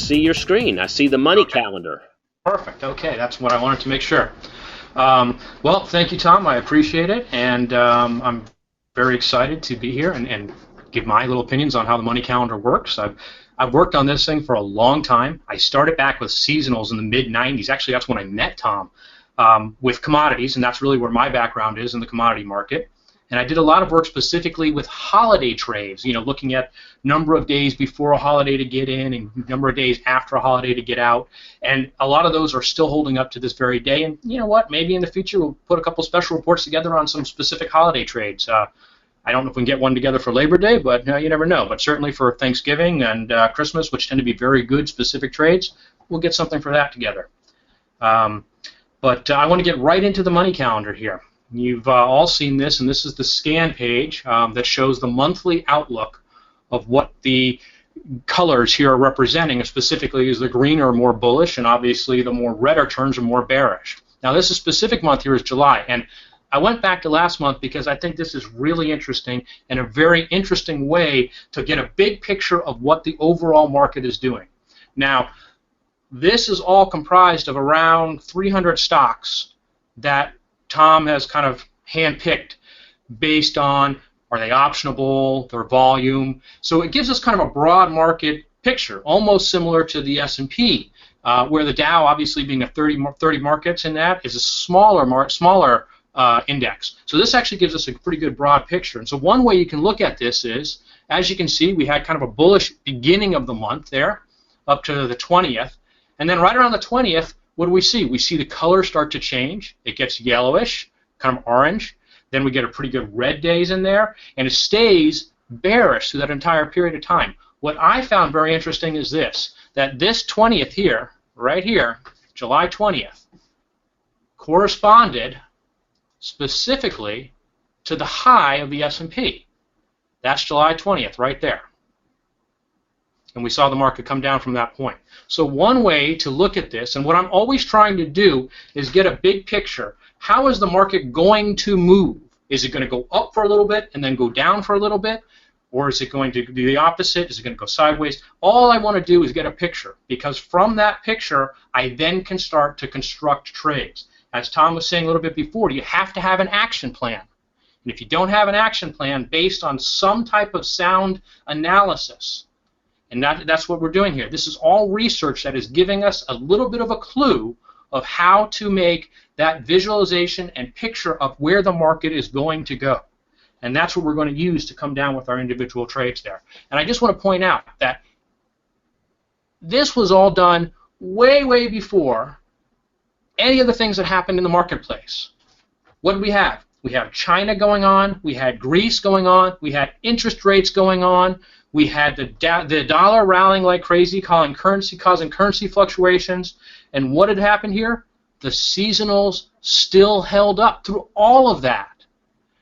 see your screen. I see the money calendar. Perfect. Okay, that's what I wanted to make sure. Well, thank you, Tom. I appreciate it, and I'm very excited to be here and give my little opinions on how the money calendar works. I've worked on this thing for a long time. I started back with seasonals in the mid-'90s. Actually, that's when I met Tom, with commodities, and that's really where my background is, in the commodity market. And I did a lot of work specifically with holiday trades, looking at number of days before a holiday to get in and number of days after a holiday to get out. And a lot of those are still holding up to this very day. And you know what? Maybe in the future we'll put a couple special reports together on some specific holiday trades. I don't know if we can get one together for Labor Day, but you never know. But certainly for Thanksgiving and Christmas, which tend to be very good specific trades, we'll get something for that together. But I want to get right into the money calendar here. You've all seen this, and this is the scan page that shows the monthly outlook of what the colors here are representing. Specifically, is the green are more bullish, and obviously the more redder turns are more bearish. Now, this is specific month here is July, and I went back to last month because I think this is really interesting and a very interesting way to get a big picture of what the overall market is doing. Now, this is all comprised of around 300 stocks that Tom has kind of handpicked based on, are they optionable, their volume. So it gives us kind of a broad market picture, almost similar to the S&P, where the Dow, obviously being a 30 markets in that, is a smaller index. So this actually gives us a pretty good broad picture. And so one way you can look at this is, as you can see, we had kind of a bullish beginning of the month there, up to the 20th. And then right around the 20th, what do we see? We see the color start to change. It gets yellowish, kind of orange. Then we get a pretty good red days in there, and it stays bearish through that entire period of time. What I found very interesting is this, that this 20th here, right here, July 20th, corresponded specifically to the high of the S&P. That's July 20th right there. And we saw the market come down from that point. So one way to look at this, and what I'm always trying to do, is get a big picture. How is the market going to move? Is it going to go up for a little bit and then go down for a little bit? Or is it going to do the opposite? Is it going to go sideways? All I want to do is get a picture, because from that picture, I then can start to construct trades. As Tom was saying a little bit before, you have to have an action plan. And if you don't have an action plan based on some type of sound analysis, and that's what we're doing here. This is all research that is giving us a little bit of a clue of how to make that visualization and picture of where the market is going to go. And that's what we're going to use to come down with our individual trades there. And I just want to point out that this was all done way, way before any of the things that happened in the marketplace. What did we have? We have China going on. We had Greece going on. We had interest rates going on. We had the dollar rallying like crazy, causing currency fluctuations. And what had happened here? The seasonals still held up through all of that.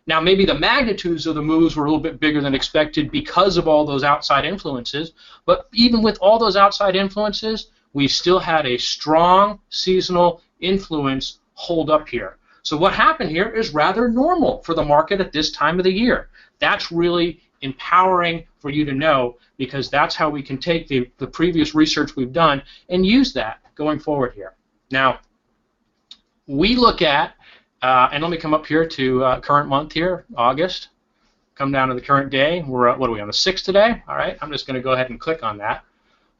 Now, maybe the magnitudes of the moves were a little bit bigger than expected because of all those outside influences. But even with all those outside influences, we still had a strong seasonal influence hold up here. So what happened here is rather normal for the market at this time of the year. That's really empowering for you to know, because that's how we can take the previous research we've done and use that going forward here. Now, we look at, and let me come up here to current month here, August. Come down to the current day. We're what are we, on the 6th today? All right, I'm just going to go ahead and click on that.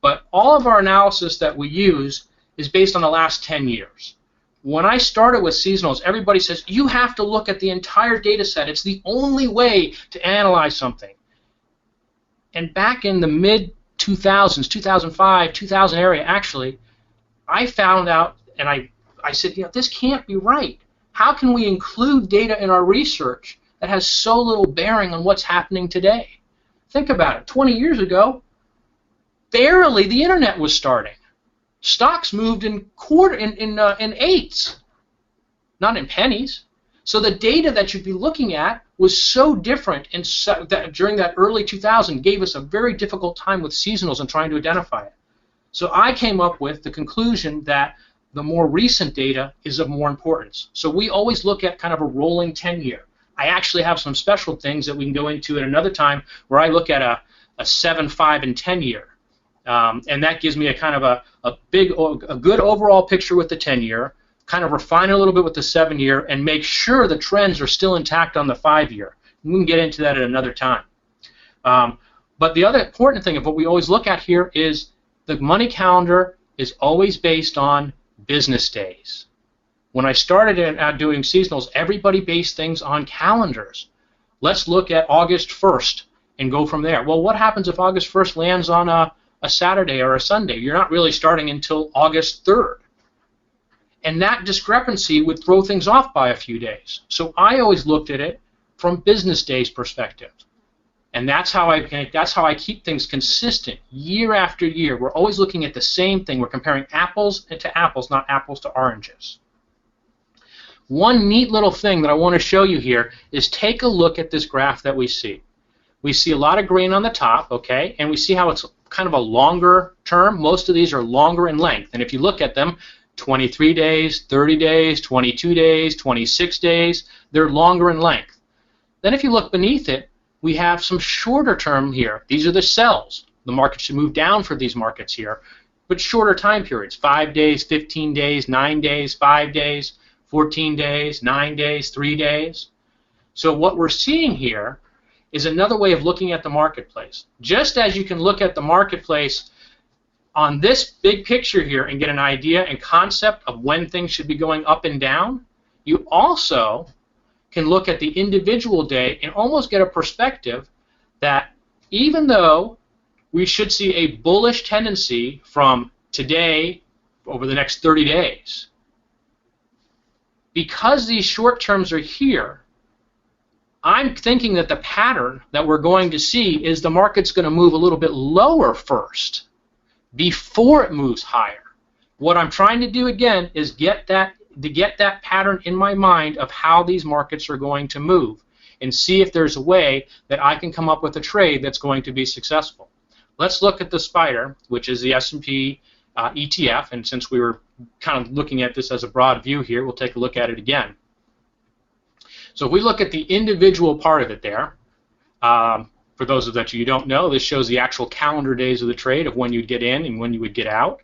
But all of our analysis that we use is based on the last 10 years. When I started with seasonals, everybody says, you have to look at the entire data set. It's the only way to analyze something. And back in the mid-2000s, 2005, 2000 area, actually, I found out, and I said, this can't be right. How can we include data in our research that has so little bearing on what's happening today? Think about it. 20 years ago, barely the internet was starting. Stocks moved in eighths, not in pennies. So the data that you'd be looking at was so different, and during that early 2000 gave us a very difficult time with seasonals and trying to identify it. So I came up with the conclusion that the more recent data is of more importance. So we always look at kind of a rolling 10-year. I actually have some special things that we can go into at another time where I look at a 7, 5, and 10-year. And that gives me a kind of a good overall picture with the 10-year, kind of refine it a little bit with the 7-year, and make sure the trends are still intact on the 5-year. We can get into that at another time. But the other important thing of what we always look at here is the money calendar is always based on business days. When I started doing seasonals, everybody based things on calendars. Let's look at August 1st and go from there. Well, what happens if August 1st lands on a Saturday or a Sunday? You're not really starting until August 3rd. And that discrepancy would throw things off by a few days. So I always looked at it from business days perspective. And that's how I keep things consistent year after year. We're always looking at the same thing. We're comparing apples to apples, not apples to oranges. One neat little thing that I want to show you here is take a look at this graph that we see. We see a lot of green on the top, okay, and we see how it's kind of a longer term. Most of these are longer in length. And if you look at them, 23 days, 30 days, 22 days, 26 days, they're longer in length. Then if you look beneath it, we have some shorter term here. These are the cells. The market should move down for these markets here, but shorter time periods, 5 days, 15 days, 9 days, 5 days, 14 days, 9 days, 3 days. So what we're seeing here is another way of looking at the marketplace. Just as you can look at the marketplace on this big picture here and get an idea and concept of when things should be going up and down, you also can look at the individual day and almost get a perspective that even though we should see a bullish tendency from today over the next 30 days, because these short terms are here, I'm thinking that the pattern that we're going to see is the market's going to move a little bit lower first before it moves higher. What I'm trying to do again is get that pattern in my mind of how these markets are going to move and see if there's a way that I can come up with a trade that's going to be successful. Let's look at the SPDR, which is the S&P ETF, and since we were kind of looking at this as a broad view here, we'll take a look at it again. So if we look at the individual part of it there, for those of you who don't know, this shows the actual calendar days of the trade of when you'd get in and when you would get out,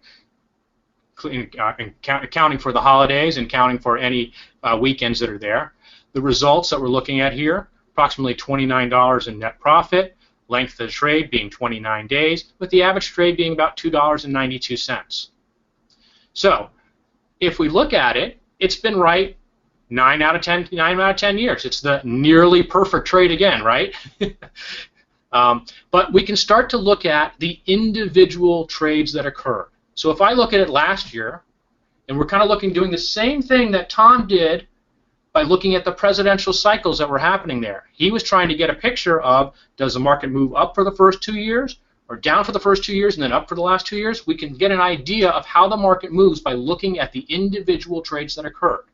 accounting for the holidays and counting for any weekends that are there. The results that we're looking at here, approximately $29 in net profit, length of the trade being 29 days, with the average trade being about $2.92. So if we look at it, it's been right 9 out of 10 years. It's the nearly perfect trade again, right? But we can start to look at the individual trades that occurred. So if I look at it last year, and we're kind of doing the same thing that Tom did by looking at the presidential cycles that were happening there. He was trying to get a picture of, does the market move up for the first 2 years, or down for the first 2 years, and then up for the last 2 years? We can get an idea of how the market moves by looking at the individual trades that occurred.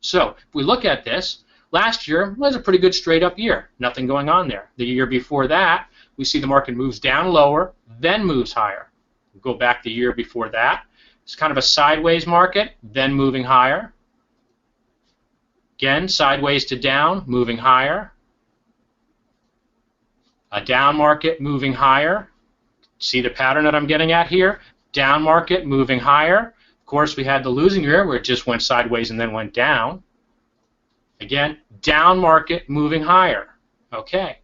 So if we look at this, last year was a pretty good straight up year. Nothing going on there. The year before that, we see the market moves down lower, then moves higher. We'll go back the year before that. It's kind of a sideways market, then moving higher. Again, sideways to down, moving higher. A down market, moving higher. See the pattern that I'm getting at here? Down market, moving higher. Of course, we had the losing year where it just went sideways and then went down. Again, down market, moving higher. Okay.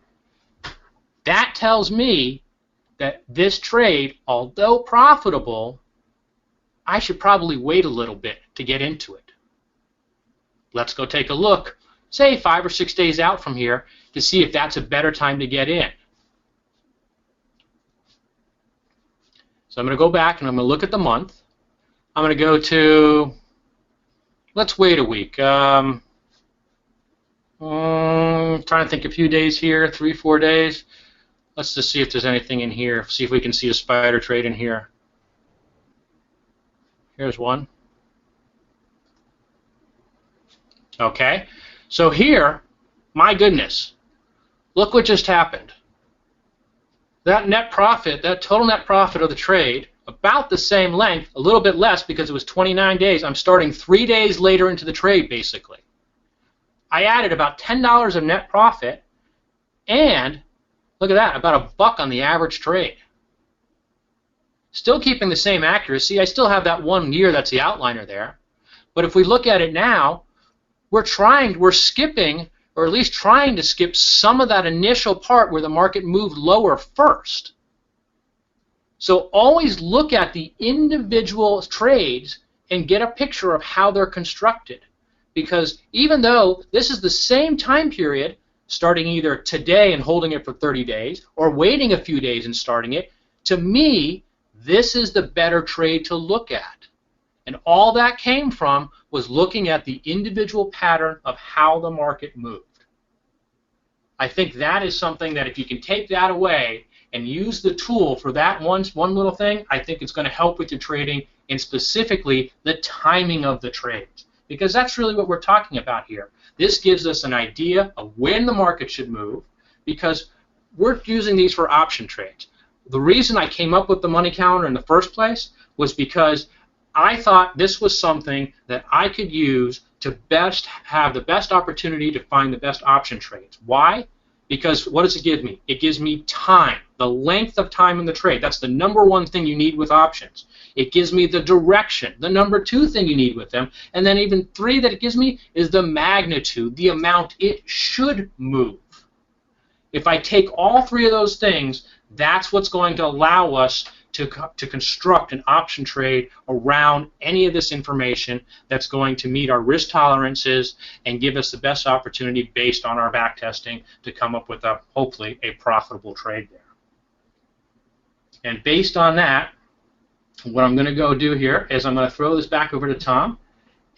That tells me that this trade, although profitable, I should probably wait a little bit to get into it. Let's go take a look, say 5 or 6 days out from here, to see if that's a better time to get in. So I'm going to go back and I'm going to look at the month. I'm going to go to, let's wait a week. Trying to think a few days here, 3, 4 days. Let's just see if there's anything in here. See if we can see a SPDR trade in here. Here's one. Okay, so here, my goodness, look what just happened. That net profit, that total net profit of the trade, about the same length, a little bit less because it was 29 days. I'm starting 3 days later into the trade, basically. I added about $10 of net profit, and look at that, about $1 on the average trade. Still keeping the same accuracy. I still have that 1 year that's the outliner there. But if we look at it now, we're skipping, or at least trying to skip some of that initial part where the market moved lower first. So always look at the individual trades and get a picture of how they're constructed. Because even though this is the same time period, starting either today and holding it for 30 days, or waiting a few days and starting it, to me, this is the better trade to look at. And all that came from was looking at the individual pattern of how the market moved. I think that is something that if you can take that away and use the tool for that one little thing, I think it's going to help with your trading, and specifically the timing of the trades. Because that's really what we're talking about here. This gives us an idea of when the market should move, because we're using these for option trades. The reason I came up with the money calendar in the first place was because I thought this was something that I could use to have the best opportunity to find the best option trades. Why? Because what does it give me? It gives me time, the length of time in the trade. That's the number one thing you need with options. It gives me the direction, the number two thing you need with them. And then even three that it gives me is the magnitude, the amount it should move. If I take all three of those things, that's what's going to allow us to construct an option trade around any of this information that's going to meet our risk tolerances and give us the best opportunity based on our back testing to come up with hopefully a profitable trade there. And based on that, what I'm going to go do here is I'm going to throw this back over to Tom,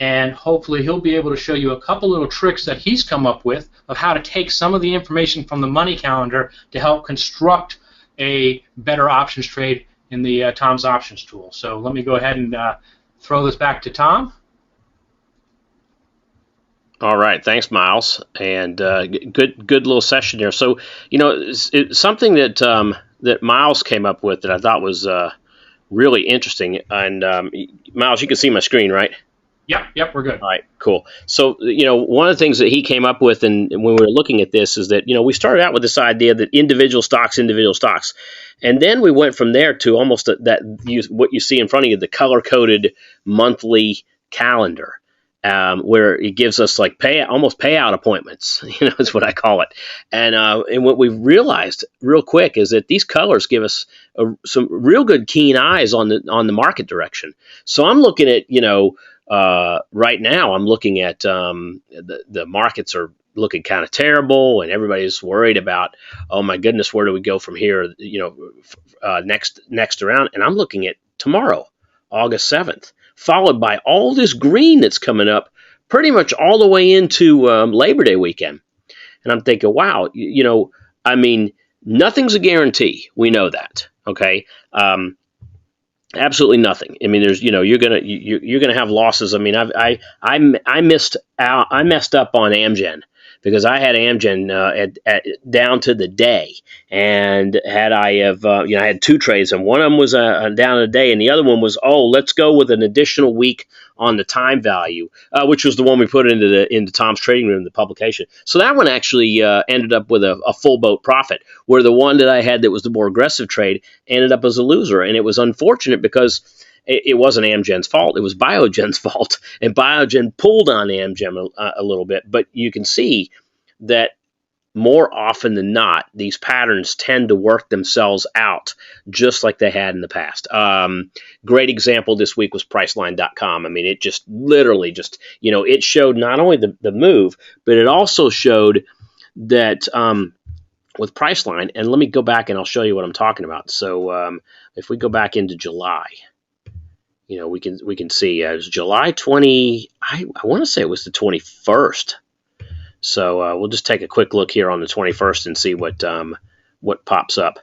and hopefully he'll be able to show you a couple little tricks that he's come up with of how to take some of the information from the money calendar to help construct a better options trade in the Tom's Options tool. So let me go ahead and throw this back to Tom. All right, thanks, Miles, and good little session there. So it's something that that Miles came up with that I thought was really interesting. And Miles, you can see my screen, right? Yep, we're good. All right, cool. So, one of the things that he came up with, and when we were looking at this, is that, we started out with this idea that individual stocks, and then we went from there to almost what you see in front of you, the color-coded monthly calendar, where it gives us like almost payout appointments, is what I call it. And what we've realized real quick is that these colors give us some real good keen eyes on the market direction. So I'm looking at, right now, I'm looking at the markets are looking kind of terrible, and everybody's worried about, oh my goodness, where do we go from here? Next around, and I'm looking at tomorrow, August 7th, followed by all this green that's coming up, pretty much all the way into Labor Day weekend. And I'm thinking, wow, nothing's a guarantee. We know that, okay. Absolutely nothing. I mean, there's, you're gonna have losses. I mean, I missed up on Amgen because I had Amgen down to the day, and I had two trades, and one of them was down to the day, and the other one was, let's go with an additional week on the time value, which was the one we put into Tom's Trading Room, the publication. So that one actually ended up with a full boat profit, where the one that I had that was the more aggressive trade ended up as a loser, and it was unfortunate because it wasn't Amgen's fault. It was Biogen's fault, and Biogen pulled on Amgen a little bit. But you can see that more often than not, these patterns tend to work themselves out just like they had in the past. Great example this week was Priceline.com. I mean, it just literally it showed not only the move, but it also showed that with Priceline, and let me go back and I'll show you what I'm talking about. So if we go back into July, we can see it was July 20. I want to say it was the 21st. So we'll just take a quick look here on the 21st and see what pops up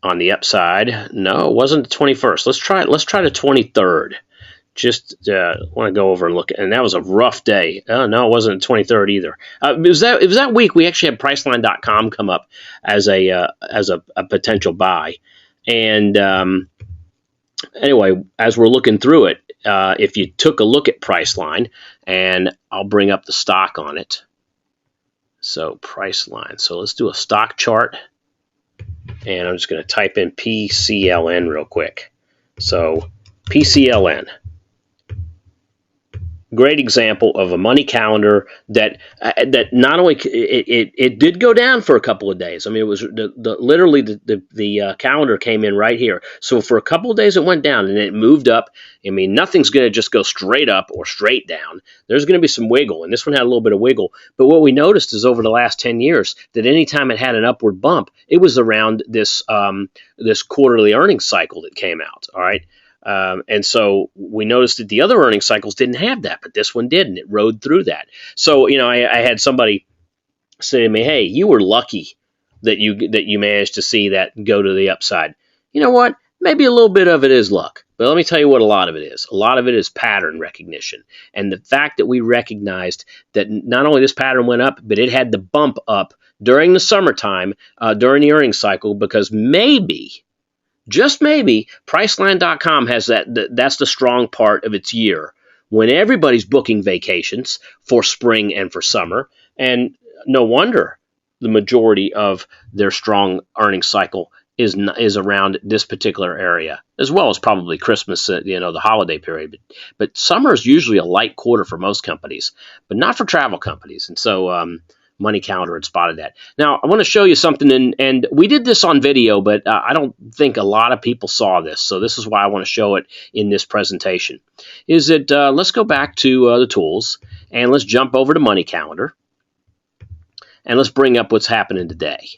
on the upside. No, it wasn't the 21st. Let's try the 23rd. Just want to go over and look, and that was a rough day. Oh no, it wasn't the 23rd either. It was that week we actually had Priceline.com come up as a potential buy, and anyway, as we're looking through it, if you took a look at Priceline, and I'll bring up the stock on it. So Priceline. So let's do a stock chart, and I'm just going to type in PCLN real quick. So PCLN. Great example of a money calendar that not only it did go down for a couple of days. I mean, it was literally the calendar came in right here. So for a couple of days it went down and it moved up. I mean, nothing's going to just go straight up or straight down. There's going to be some wiggle, and this one had a little bit of wiggle. But what we noticed is over the last 10 years that anytime it had an upward bump, it was around this this quarterly earnings cycle that came out. All right. And so we noticed that the other earnings cycles didn't have that, but this one did, and it rode through that. So, I had somebody say to me, "Hey, you were lucky that you managed to see that go to the upside." You know what? Maybe a little bit of it is luck, but let me tell you what a lot of it is. A lot of it is pattern recognition, and the fact that we recognized that not only this pattern went up, but it had the bump up during the summertime, during the earnings cycle, because maybe, just maybe, Priceline.com has that's the strong part of its year when everybody's booking vacations for spring and for summer. And no wonder the majority of their strong earnings cycle is around this particular area, as well as probably Christmas, the holiday period. But summer is usually a light quarter for most companies, but not for travel companies. And so Money Calendar had spotted that. Now, I want to show you something, and we did this on video, but I don't think a lot of people saw this, so this is why I want to show it in this presentation. Is that let's go back to the tools, and let's jump over to Money Calendar, and let's bring up what's happening today,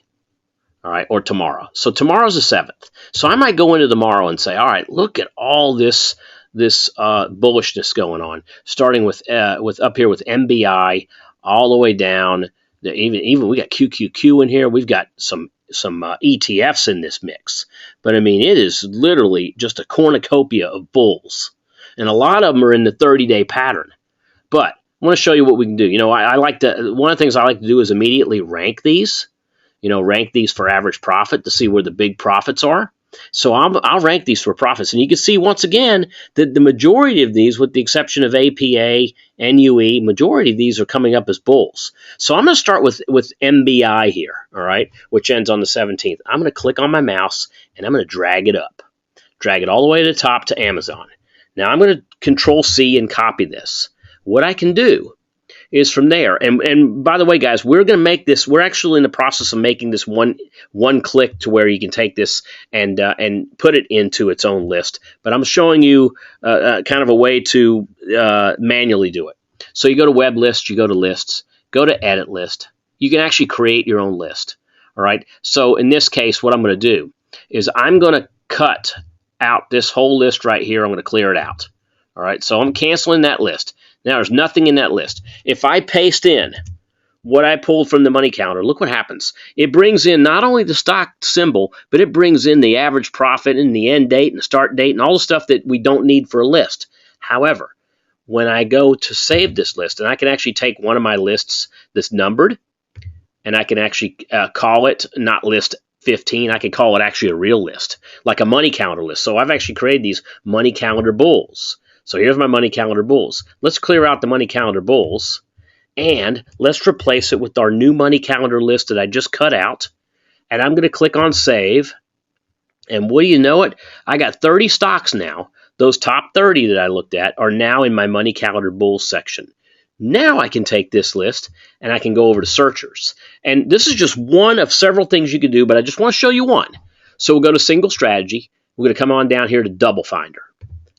all right, or tomorrow. So tomorrow's the 7th. So I might go into tomorrow and say, all right, look at all this bullishness going on, starting with up here with MBI all the way down. Even we got QQQ in here. We've got some ETFs in this mix. But I mean, it is literally just a cornucopia of bulls. And a lot of them are in the 30-day pattern. But I want to show you what we can do. I like to, one of the things I like to do is immediately rank these. Rank these for average profit to see where the big profits are. So I'll rank these for profits. And you can see, once again, that the majority of these, with the exception of APA, NUE, majority of these are coming up as bulls. So I'm going to start with MBI here, all right, which ends on the 17th. I'm going to click on my mouse, and I'm going to drag it up. Drag it all the way to the top to Amazon. Now I'm going to Control-C and copy this. What I can do is from there, and by the way, guys, we're going to make this, we're actually in the process of making this one click to where you can take this and put it into its own list. But I'm showing you kind of a way to manually do it. So you go to Web List, you go to Lists, go to Edit List. You can actually create your own list. All right. So in this case, what I'm going to do is I'm going to cut out this whole list right here. I'm going to clear it out. All right. So I'm canceling that list. Now, there's nothing in that list. If I paste in what I pulled from the Money Calendar, look what happens. It brings in not only the stock symbol, but it brings in the average profit and the end date and the start date and all the stuff that we don't need for a list. However, when I go to save this list, and I can actually take one of my lists that's numbered, and I can actually call it not list 15, I can call it actually a real list, like a Money Calendar list. So I've actually created these Money Calendar bulls. So here's my Money Calendar bulls. Let's clear out the Money Calendar bulls, and let's replace it with our new Money Calendar list that I just cut out. And I'm going to click on Save. And what do you know it? I got 30 stocks now. Those top 30 that I looked at are now in my Money Calendar bulls section. Now I can take this list and I can go over to searchers. And this is just one of several things you can do, but I just want to show you one. So we'll go to Single Strategy. We're going to come on down here to Double Finder.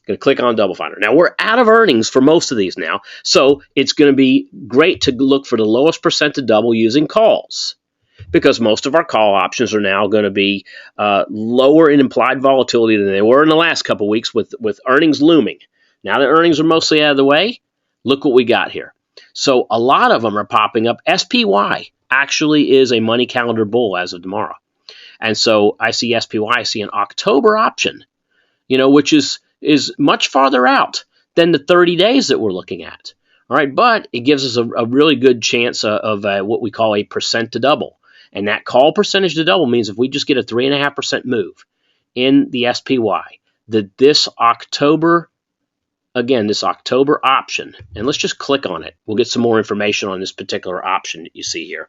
Going to click on Double Finder. Now, we're out of earnings for most of these now, so it's going to be great to look for the lowest percent to double using calls, because most of our call options are now going to be lower in implied volatility than they were in the last couple weeks with earnings looming. Now that earnings are mostly out of the way, look what we got here. So a lot of them are popping up. SPY actually is a Money Calendar bull as of tomorrow. And so I see SPY, I see an October option, which is much farther out than the 30 days that we're looking at. All right, but it gives us a really good chance of what we call a percent to double. And that call percentage to double means if we just get a 3.5% move in the SPY, that this October option, and let's just click on it. We'll get some more information on this particular option that you see here.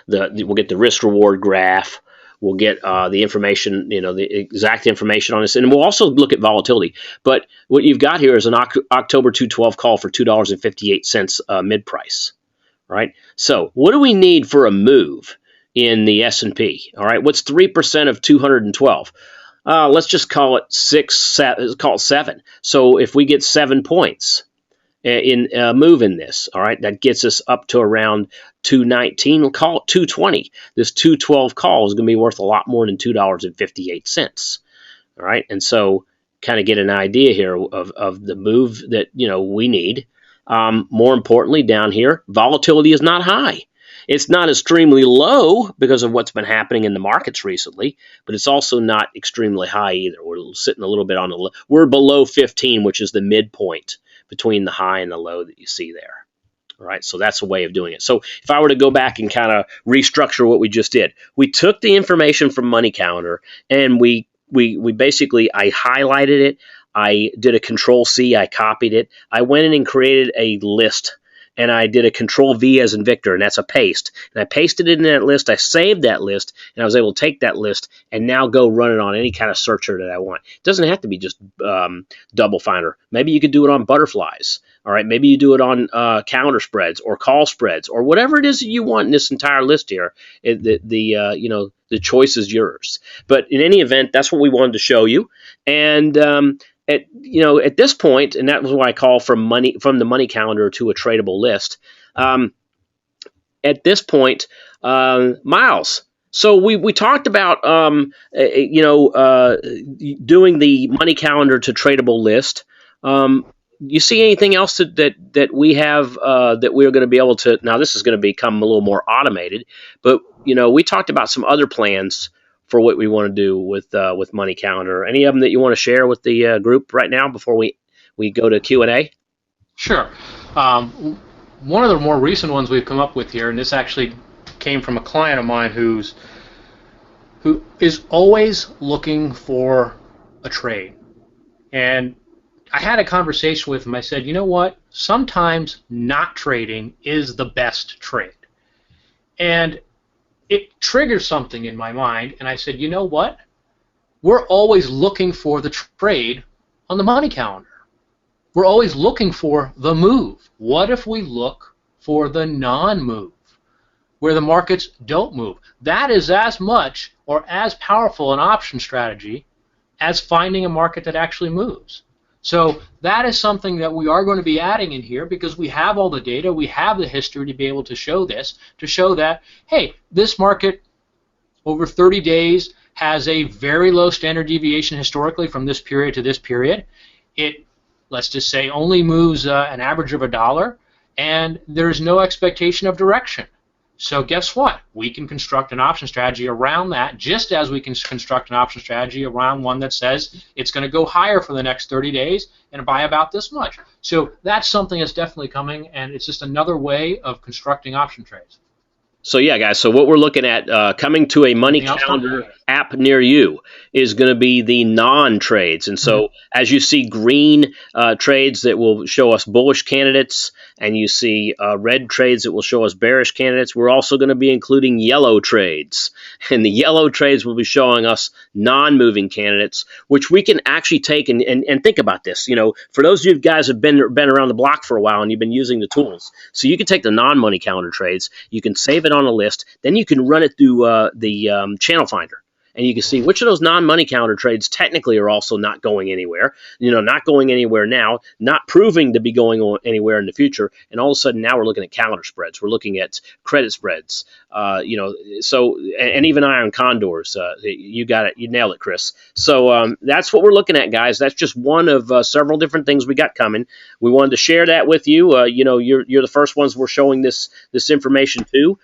We'll get the risk reward graph. we'll get the information, the exact information on this, and we'll also look at volatility. But what you've got here is an October 212 call for $2.58 mid price. Right. So what do we need for a move in the S&P? All right. What's 3% of 212? Let's just call it 7. So if we get 7 points in move in this, all right, that gets us up to around 219. We'll call it 220. This 212 call is going to be worth a lot more than $2.58. All right. And so kind of get an idea here of the move that, we need. More importantly, down here, volatility is not high. It's not extremely low because of what's been happening in the markets recently, but it's also not extremely high either. We're sitting a little bit on the low. We're below 15, which is the midpoint between the high and the low that you see there. All right, so that's a way of doing it. So if I were to go back and kind of restructure what we just did, we took the information from Money Calendar and we basically, I highlighted it. I did a Control C, I copied it. I went in and created a list, and I did a Control V as in Victor, and that's a paste. And I pasted it in that list, I saved that list, and I was able to take that list and now go run it on any kind of searcher that I want. It doesn't have to be just Double Finder. Maybe you could do it on butterflies. All right, maybe you do it on calendar spreads or call spreads or whatever it is that you want in this entire list here. The choice is yours. But in any event, that's what we wanted to show you. And at this point, and that was why I call from the Money Calendar to a tradable list. At this point, Miles. So we talked about doing the Money Calendar to tradable list. You see anything else that we have that we're going to be able to? Now this is going to become a little more automated, but we talked about some other plans for what we want to do with Money Calendar. Any of them that you want to share with the group right now before we go to Q&A? Sure. One of the more recent ones we've come up with here, and this actually came from a client of mine who is always looking for a trade. And I had a conversation with him. I said, you know what? Sometimes not trading is the best trade. And it triggered something in my mind, and I said, you know what? We're always looking for the trade on the Money Calendar. We're always looking for the move. What if we look for the non-move, where the markets don't move? That is as much or as powerful an option strategy as finding a market that actually moves. So that is something that we are going to be adding in here because we have all the data, we have the history to be able to show this, to show that, hey, this market over 30 days has a very low standard deviation historically from this period to this period. It, let's just say, only moves an average of $1, and there's no expectation of direction. So guess what? We can construct an option strategy around that, just as we can construct an option strategy around one that says it's going to go higher for the next 30 days and buy about this much. So that's something that's definitely coming, and it's just another way of constructing option trades. So yeah, guys, so what we're looking at coming to a Money Calendar app near you is going to be the non-trades. And so as you see green trades that will show us bullish candidates, and you see red trades that will show us bearish candidates, we're also going to be including yellow trades. And the yellow trades will be showing us non-moving candidates, which we can actually take and think about this. For those of you guys who have been around the block for a while and you've been using the tools, so you can take the non-Money Calendar trades, you can save it on a list, then you can run it through the channel finder, and you can see which of those non-Money Calendar trades technically are also not going anywhere, not going anywhere now, not proving to be going anywhere in the future, and all of a sudden now we're looking at calendar spreads, we're looking at credit spreads, so and even iron condors. You got it, you nailed it, Chris. So that's what we're looking at, guys. That's just one of several different things we got coming. We wanted to share that with you. You're the first ones we're showing this information to.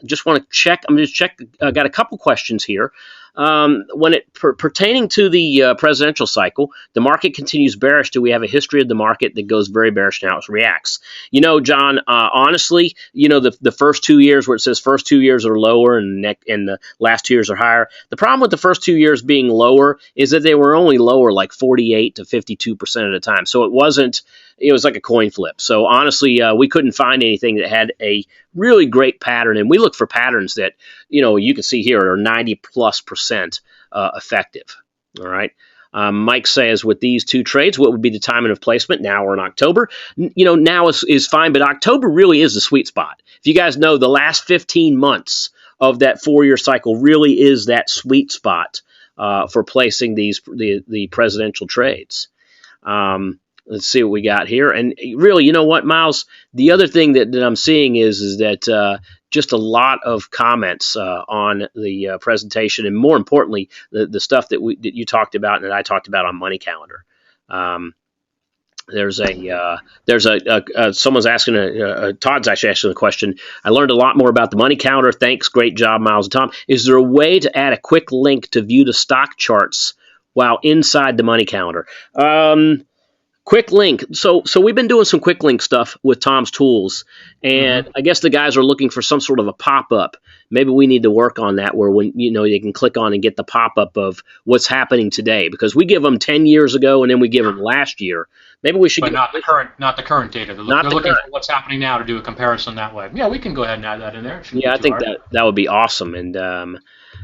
Just want to check. I'm just check. Got a couple questions here. When it pertaining to the presidential cycle, the market continues bearish. Do we have a history of the market that goes very bearish and how it reacts? John, honestly, the first 2 years where it says first 2 years are lower and the last 2 years are higher. The problem with the first 2 years being lower is that they were only lower like 48 to 52% of the time. So it wasn't it was like a coin flip. So honestly, we couldn't find anything that had a really great pattern, and we look for patterns that, you can see here are 90+% effective. All right. Mike says, with these two trades, what would be the timing of placement, now or in October? Now is fine, but October really is the sweet spot. If you guys know, the last 15 months of that 4-year cycle really is that sweet spot for placing the presidential trades. Let's see what we got here. And really, you know what, Miles? The other thing that I'm seeing is that just a lot of comments on the presentation, and more importantly, the stuff that you talked about and that I talked about on Money Calendar. Someone's asking, Todd's actually asking a question. I learned a lot more about the Money Calendar. Thanks. Great job, Miles and Tom. Is there a way to add a quick link to view the stock charts while inside the Money Calendar? Quick link. So we've been doing some quick link stuff with Tom's tools, and I guess the guys are looking for some sort of a pop-up. Maybe we need to work on that, where when they can click on and get the pop-up of what's happening today, because we give them 10 years ago and then we give them last year. Maybe we should, but not the current data. They're looking for what's happening now to do a comparison that way. Yeah, we can go ahead and add that in there. Yeah, I think that would be awesome. And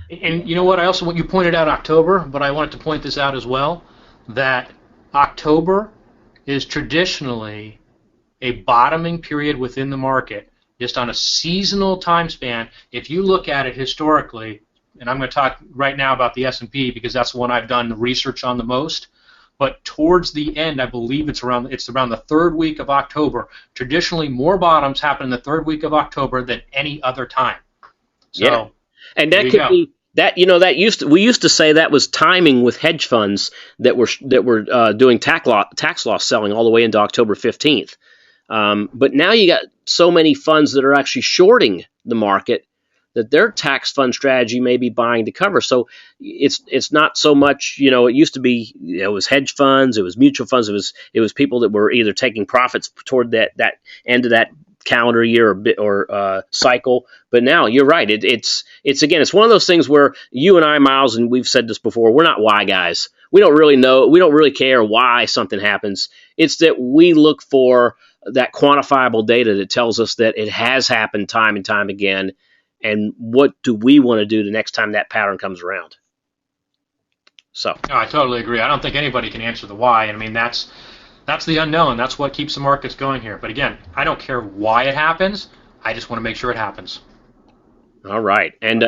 you know what? You pointed out October, but I wanted to point this out as well, that October is traditionally a bottoming period within the market, just on a seasonal time span. If you look at it historically, and I'm going to talk right now about the S&P because that's the one I've done the research on the most, but towards the end, I believe it's around the third week of October. Traditionally, more bottoms happen in the third week of October than any other time. So, yeah. And that could be that. We used to say that was timing with hedge funds that were doing tax loss selling all the way into October 15th. But now you got so many funds that are actually shorting the market that their tax fund strategy may be buying to cover. So it's not so much, it used to be, it was hedge funds, it was mutual funds, it was people that were either taking profits toward that end of that calendar year or cycle. But now you're right. It's one of those things where you and I, Miles, and we've said this before, we're not why guys. We don't really know. We don't really care why something happens. It's that we look for that quantifiable data that tells us that it has happened time and time again. And what do we want to do the next time that pattern comes around? So no, I totally agree. I don't think anybody can answer the why. And I mean, that's the unknown. That's what keeps the markets going here. But again, I don't care why it happens. I just want to make sure it happens. All right. And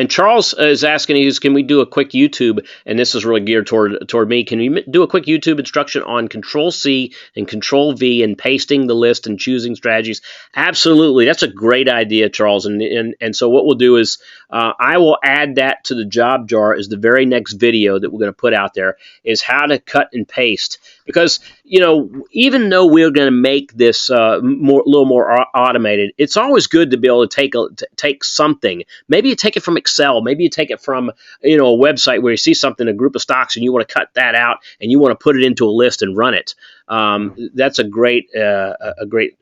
Charles is asking, can we do a quick YouTube? And this is really geared toward me. Can we do a quick YouTube instruction on Control-C and Control-V and pasting the list and choosing strategies? Absolutely. That's a great idea, Charles. And so what we'll do is I will add that to the job jar as the very next video that we're going to put out there, is how to cut and paste. Because, even though we're going to make this a little more automated, it's always good to be able to take something. Maybe you take it from Excel. Maybe you take it from a website where you see something, a group of stocks, and you want to cut that out and you want to put it into a list and run it. That's a great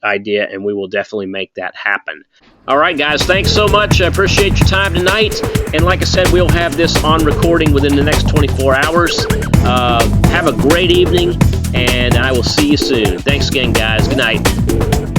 idea, and we will definitely make that happen. All right, guys, thanks so much. I appreciate your time tonight. And like I said, we'll have this on recording within the next 24 hours. Have a great evening, and I will see you soon. Thanks again, guys. Good night.